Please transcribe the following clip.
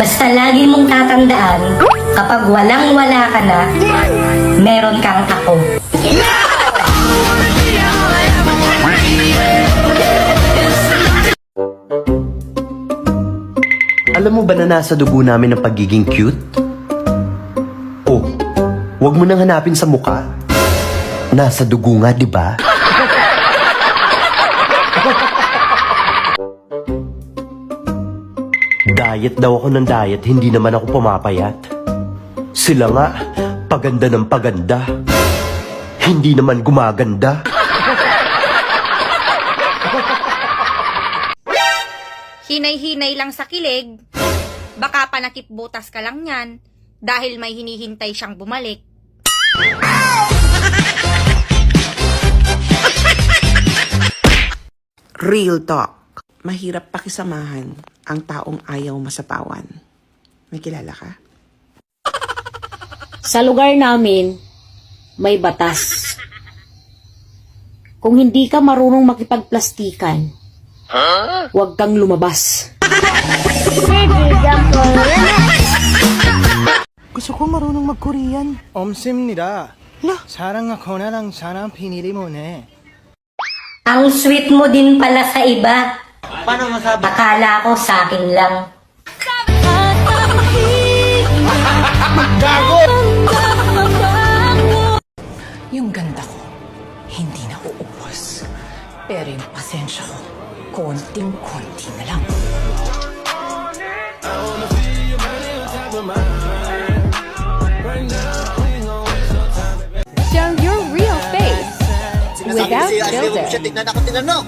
Basta lagi mong tatandaan, kapag walang-wala ka na, meron kang ako. Alam mo ba na nasa dugo namin ang pagiging cute? Oh, wag mo nang hanapin sa muka. Nasa dugo nga, di ba? Diet daw ako ng diet, hindi naman ako pumapayat. Sila nga, paganda ng paganda. Hindi naman gumaganda. Hinay-hinay lang sa kilig, baka panakip butas ka lang yan dahil may hinihintay siyang bumalik. Real talk. Mahirap pakisamahan ang taong ayaw masapawan. May kilala ka? Sa lugar namin, may batas. Kung hindi ka marunong makipagplastikan, huwag kang lumabas. gusto ko marunong mag-Korean. 엄습니다. 사랑하고 나랑 사랑 pinili mo ne. Ang sweet mo din pala sa iba. Paano masabi? Akala ko sa akin lang. Yung ganda ko, hindi na uubos. Pero yung pasensya ko, konting-konti na lang. Show your real face without filter. Tignan ako tinanong.